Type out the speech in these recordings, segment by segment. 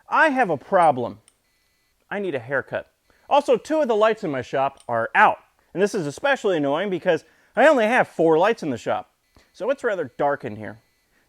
I have a problem. I need a haircut. Also, 2 of the lights in my shop are out. And this is especially annoying because I only have 4 lights in the shop. So it's rather dark in here.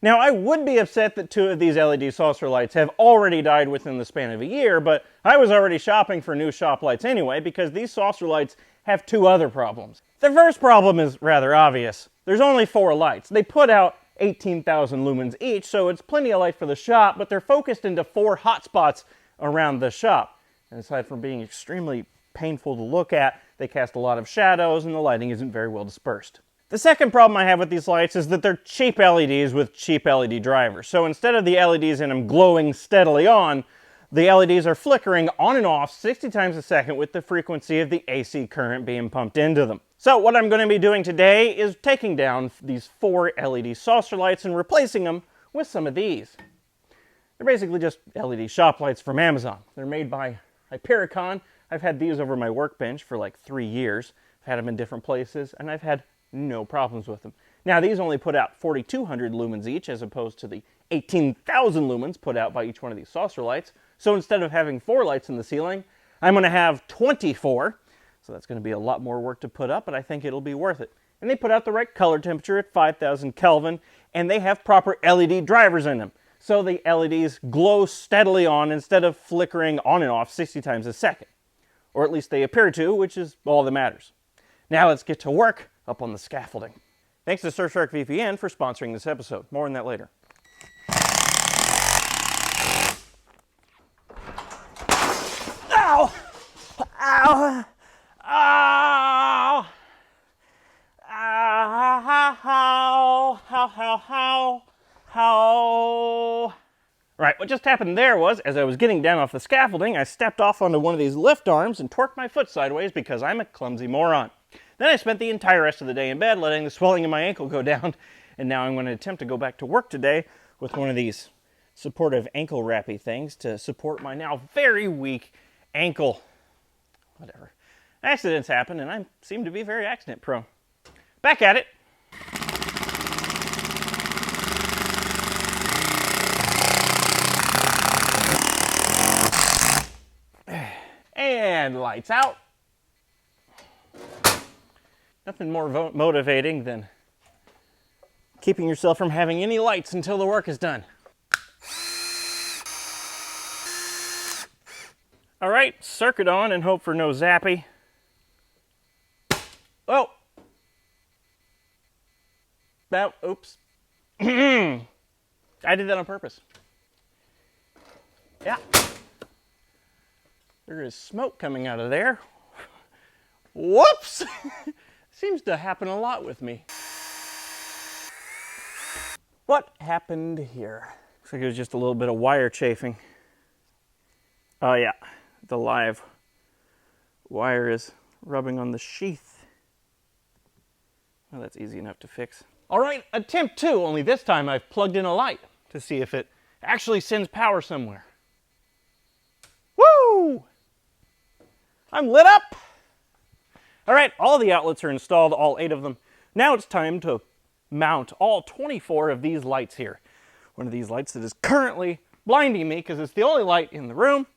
Now, I would be upset that 2 of these LED saucer lights have already died within the span of a year, but I was already shopping for new shop lights anyway because these saucer lights have 2 other problems. The first problem is rather obvious. There's only 4 lights. They put out 18,000 lumens each, so it's plenty of light for the shop, but they're focused into 4 hotspots around the shop. And aside from being extremely painful to look at, they cast a lot of shadows and the lighting isn't very well dispersed. The second problem I have with these lights is that they're cheap LEDs with cheap LED drivers. So instead of the LEDs in them glowing steadily on, the LEDs are flickering on and off 60 times a second with the frequency of the AC current being pumped into them. So what I'm going to be doing today is taking down these 4 LED saucer lights and replacing them with some of these. They're basically just LED shop lights from Amazon. They're made by Hypericon. I've had these over my workbench for like 3 years. I've had them in different places and I've had no problems with them. Now these only put out 4,200 lumens each as opposed to the 18,000 lumens put out by each one of these saucer lights. So instead of having 4 lights in the ceiling, I'm going to have 24. So that's going to be a lot more work to put up, but I think it'll be worth it. And they put out the right color temperature at 5,000 Kelvin, and they have proper LED drivers in them. So the LEDs glow steadily on instead of flickering on and off 60 times a second. Or at least they appear to, which is all that matters. Now let's get to work up on the scaffolding. Thanks to Surfshark VPN for sponsoring this episode. More on that later. Ow! Ow! Ow! How? Right, what just happened there was, as I was getting down off the scaffolding, I stepped off onto one of these lift arms and torqued my foot sideways because I'm a clumsy moron. Then I spent the entire rest of the day in bed letting the swelling in my ankle go down, and now I'm going to attempt to go back to work today with one of these supportive ankle wrappy things to support my now very weak ankle. Whatever. Accidents happen, and I seem to be very accident prone. Back at it. And lights out. Nothing more motivating than keeping yourself from having any lights until the work is done. All right, circuit on and hope for no zappy. Oh. Oops. I did that on purpose. Yeah. There is smoke coming out of there. Whoops! Seems to happen a lot with me. What happened here? Looks like it was just a little bit of wire chafing. Oh yeah, the live wire is rubbing on the sheath. Well, that's easy enough to fix. All right, attempt 2, only this time I've plugged in a light to see if it actually sends power somewhere. Woo! I'm lit up! All right, all the outlets are installed, all 8 of them. Now it's time to mount all 24 of these lights here. One of these lights that is currently blinding me because it's the only light in the room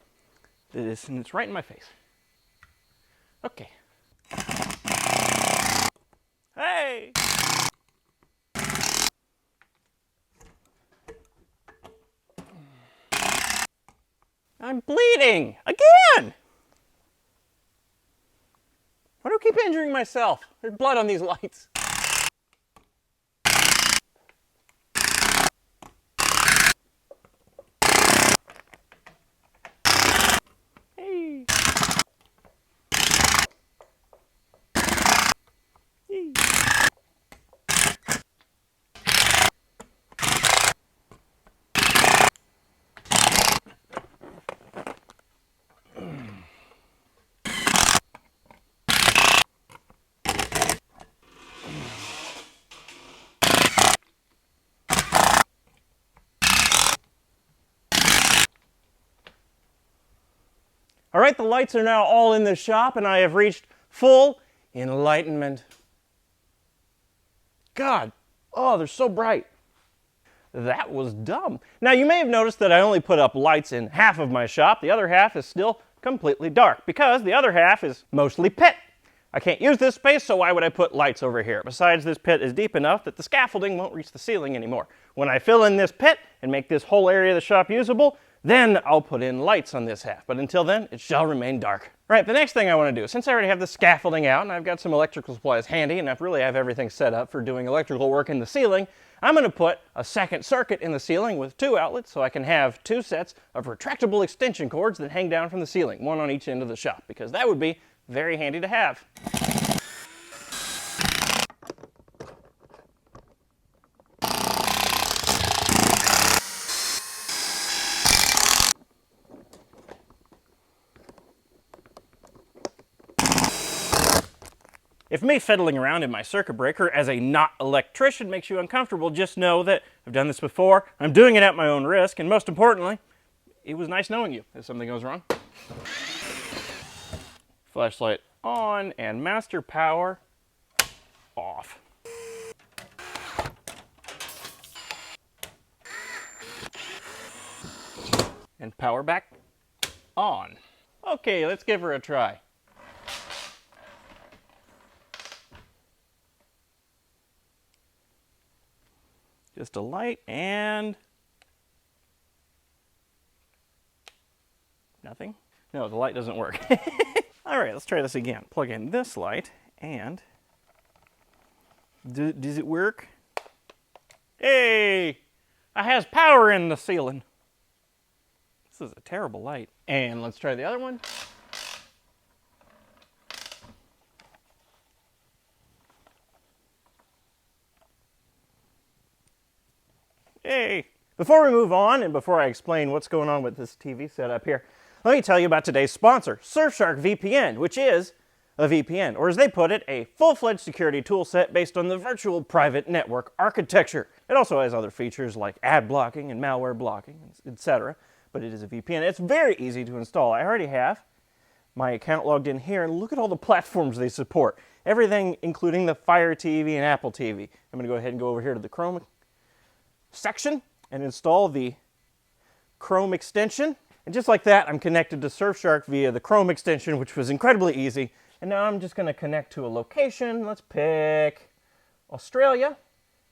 that is, and it's right in my face. Okay. Hey! I'm bleeding! Again! Why do I keep injuring myself? There's blood on these lights. Hey. Hey. All right, the lights are now all in the shop and I have reached full enlightenment. God, oh, they're so bright. That was dumb. Now, you may have noticed that I only put up lights in half of my shop. The other half is still completely dark because the other half is mostly pit. I can't use this space, so why would I put lights over here? Besides, this pit is deep enough that the scaffolding won't reach the ceiling anymore. When I fill in this pit and make this whole area of the shop usable, then I'll put in lights on this half. But until then, it shall remain dark. Right, the next thing I want to do, since I already have the scaffolding out and I've got some electrical supplies handy and I really have everything set up for doing electrical work in the ceiling, I'm going to put a second circuit in the ceiling with 2 outlets so I can have 2 sets of retractable extension cords that hang down from the ceiling, one on each end of the shop, because that would be very handy to have. If me fiddling around in my circuit breaker as a not electrician makes you uncomfortable, just know that I've done this before, I'm doing it at my own risk, and most importantly, it was nice knowing you if something goes wrong. Flashlight on and master power off. And power back on. Okay, let's give her a try. Just a light and nothing. No, the light doesn't work. All right, let's try this again. Plug in this light and does it work? Hey, it has power in the ceiling. This is a terrible light. And let's try the other one. Hey! Before we move on and before I explain what's going on with this TV setup here, let me tell you about today's sponsor, Surfshark VPN, which is a VPN, or as they put it, a full-fledged security tool set based on the virtual private network architecture. It also has other features like ad blocking and malware blocking, etc., but it is a VPN. It's very easy to install. I already have my account logged in here, and look at all the platforms they support. Everything including the Fire TV and Apple TV. I'm going to go ahead and go over here to the Chrome section and install the Chrome extension. And just like that, I'm connected to Surfshark via the Chrome extension, which was incredibly easy. And now I'm just going to connect to a location. Let's pick Australia.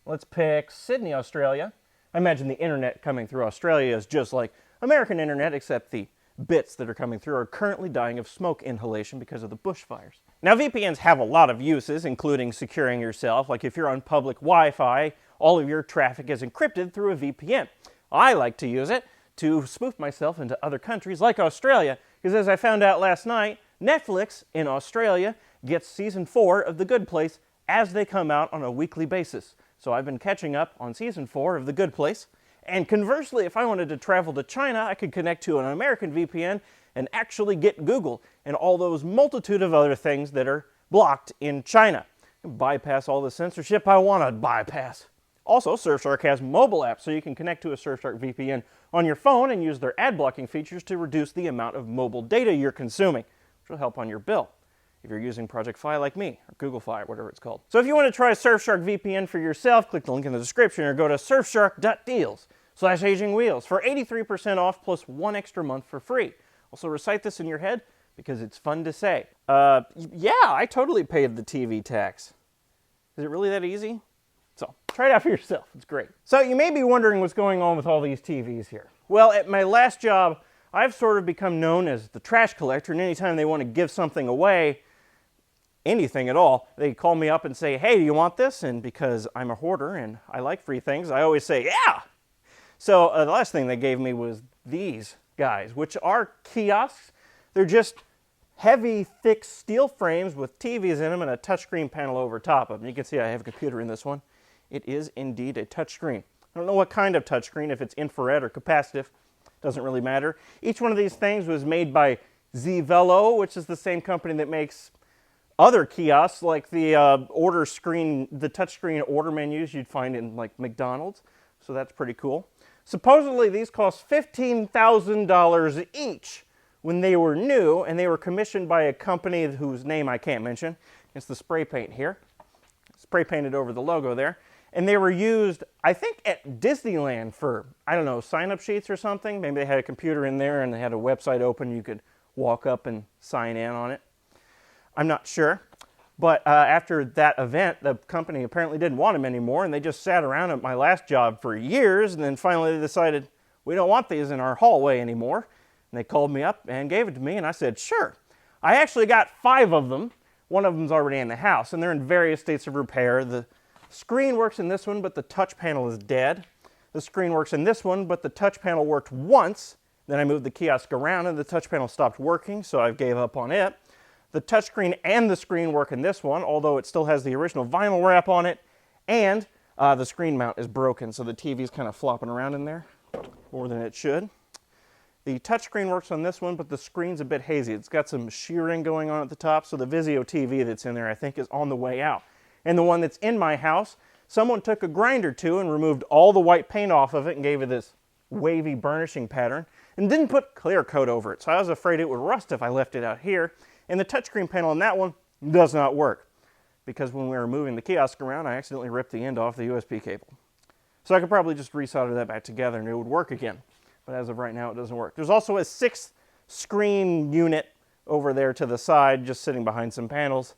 Let's pick Sydney, Australia. I imagine the internet coming through Australia is just like American internet, except the bits that are coming through are currently dying of smoke inhalation because of the bushfires. Now, VPNs have a lot of uses, including securing yourself. Like if you're on public Wi-Fi, all of your traffic is encrypted through a VPN. I like to use it to spoof myself into other countries like Australia, because as I found out last night, Netflix in Australia gets season 4 of The Good Place as they come out on a weekly basis. So I've been catching up on season 4 of The Good Place. And conversely, if I wanted to travel to China, I could connect to an American VPN and actually get Google and all those multitude of other things that are blocked in China. Bypass all the censorship I want to bypass. Also, Surfshark has mobile apps, so you can connect to a Surfshark VPN on your phone and use their ad blocking features to reduce the amount of mobile data you're consuming, which will help on your bill if you're using Project Fi like me, or Google Fi, or whatever it's called. So if you want to try Surfshark VPN for yourself, click the link in the description or go to surfshark.deals/agingwheels for 83% off plus 1 extra month for free. Also recite this in your head because it's fun to say. Yeah, I totally paid the TV tax. Is it really that easy? So try it out for yourself. It's great. So you may be wondering what's going on with all these TVs here. Well, at my last job, I've sort of become known as the trash collector, and anytime they want to give something away, anything at all, they call me up and say, hey, do you want this? And because I'm a hoarder and I like free things, I always say, yeah! So the last thing they gave me was these guys, which are kiosks. They're just heavy, thick steel frames with TVs in them and a touchscreen panel over top of them. You can see I have a computer in this one. It is indeed a touchscreen. I don't know what kind of touchscreen, if it's infrared or capacitive, doesn't really matter. Each one of these things was made by Z-Velo, which is the same company that makes other kiosks like the order screen, the touchscreen order menus you'd find in like McDonald's. So that's pretty cool. Supposedly these cost $15,000 each when they were new, and they were commissioned by a company whose name I can't mention. It's the spray paint here. Spray painted over the logo there. And they were used, I think, at Disneyland for, I don't know, sign-up sheets or something. Maybe they had a computer in there and they had a website open. You could walk up and sign in on it. I'm not sure. But after that event, the company apparently didn't want them anymore, and they just sat around at my last job for years, and then finally they decided, we don't want these in our hallway anymore. And they called me up and gave it to me, and I said, sure. I actually got 5 of them. One of them's already in the house, and they're in various states of repair. The screen works in this one, but the touch panel is dead. The screen works in this one, but the touch panel worked once. Then I moved the kiosk around, and the touch panel stopped working, so I gave up on it. The touchscreen and the screen work in this one, although it still has the original vinyl wrap on it, and the screen mount is broken, so the TV's kind of flopping around in there more than it should. The touchscreen works on this one, but the screen's a bit hazy. It's got some shearing going on at the top, so the Vizio TV that's in there, I think, is on the way out. And the one that's in my house, someone took a grinder to and removed all the white paint off of it and gave it this wavy burnishing pattern, and didn't put clear coat over it, so I was afraid it would rust if I left it out here. And the touchscreen panel on that one does not work, because when we were moving the kiosk around, I accidentally ripped the end off the USB cable. So I could probably just resolder that back together and it would work again. But as of right now, it doesn't work. There's also a 6th screen unit over there to the side, just sitting behind some panels,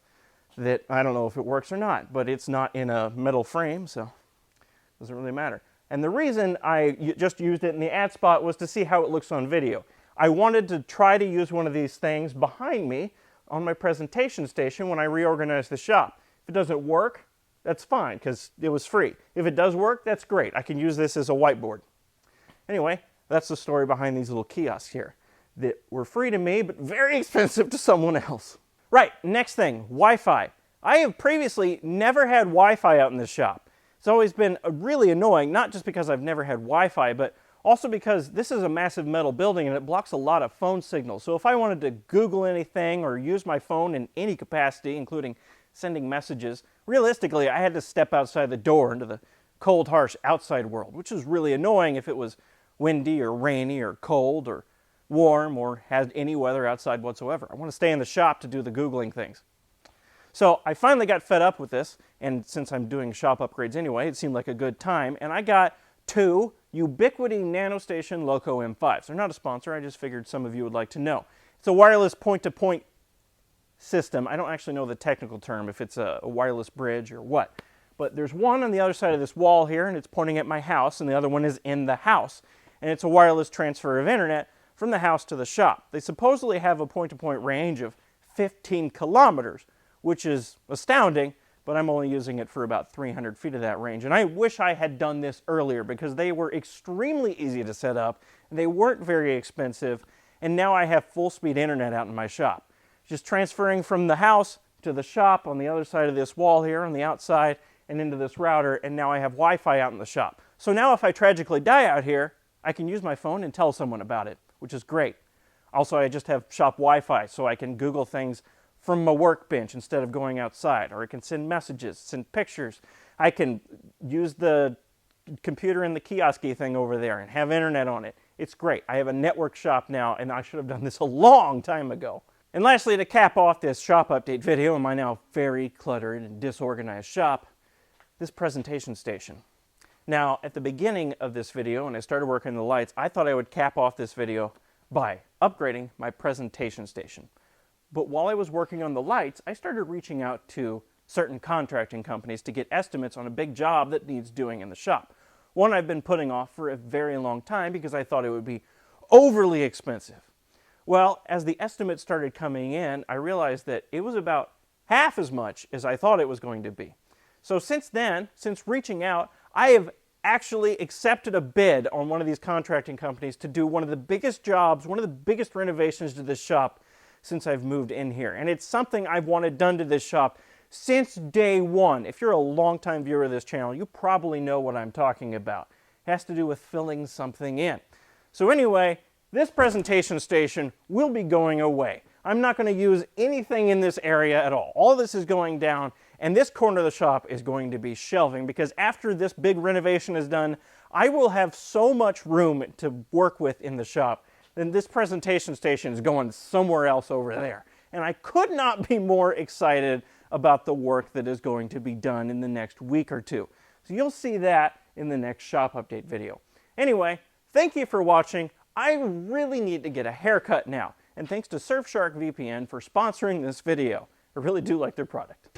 that I don't know if it works or not, but it's not in a metal frame, so it doesn't really matter. And the reason I just used it in the ad spot was to see how it looks on video. I wanted to try to use one of these things behind me on my presentation station when I reorganize the shop. If it doesn't work, that's fine, because it was free. If it does work, that's great. I can use this as a whiteboard. Anyway, that's the story behind these little kiosks here that were free to me, but very expensive to someone else. Right, next thing, Wi-Fi. I have previously never had Wi-Fi out in this shop. It's always been really annoying, not just because I've never had Wi-Fi, but also because this is a massive metal building and it blocks a lot of phone signals. So if I wanted to Google anything or use my phone in any capacity, including sending messages, realistically I had to step outside the door into the cold, harsh outside world, which is really annoying if it was windy or rainy or cold or warm or had any weather outside whatsoever. I want to stay in the shop to do the Googling things. So I finally got fed up with this, and since I'm doing shop upgrades anyway, it seemed like a good time, and I got 2 Ubiquiti NanoStation Loco M5s. They're not a sponsor, I just figured some of you would like to know. It's a wireless point-to-point system. I don't actually know the technical term, if it's a wireless bridge or what. But there's one on the other side of this wall here, and it's pointing at my house, and the other one is in the house. And it's a wireless transfer of internet from the house to the shop. They supposedly have a point-to-point range of 15 kilometers, which is astounding, but I'm only using it for about 300 feet of that range. And I wish I had done this earlier because they were extremely easy to set up, and they weren't very expensive, and now I have full-speed internet out in my shop. Just transferring from the house to the shop on the other side of this wall here on the outside and into this router, and now I have Wi-Fi out in the shop. So now if I tragically die out here, I can use my phone and tell someone about it, which is great. Also, I just have shop Wi-Fi, so I can Google things from my workbench instead of going outside, or I can send messages, send pictures. I can use the computer in the kiosk-y thing over there and have internet on it. It's great. I have a network shop now, and I should have done this a long time ago. And lastly, to cap off this shop update video in my now very cluttered and disorganized shop, this presentation station. Now, at the beginning of this video, when I started working the lights, I thought I would cap off this video by upgrading my presentation station. But while I was working on the lights, I started reaching out to certain contracting companies to get estimates on a big job that needs doing in the shop. One I've been putting off for a very long time because I thought it would be overly expensive. Well, as the estimates started coming in, I realized that it was about half as much as I thought it was going to be. So since then, since reaching out, I have actually accepted a bid on one of these contracting companies to do one of the biggest jobs, one of the biggest renovations to this shop since I've moved in here. And it's something I've wanted done to this shop since day one. If you're a longtime viewer of this channel, you probably know what I'm talking about. It has to do with filling something in. So anyway, this presentation station will be going away. I'm not going to use anything in this area at all. All this is going down, and this corner of the shop is going to be shelving because after this big renovation is done, I will have so much room to work with in the shop. Then this presentation station is going somewhere else over there. And I could not be more excited about the work that is going to be done in the next week or two. So you'll see that in the next shop update video. Anyway, thank you for watching. I really need to get a haircut now. And thanks to Surfshark VPN for sponsoring this video. I really do like their product.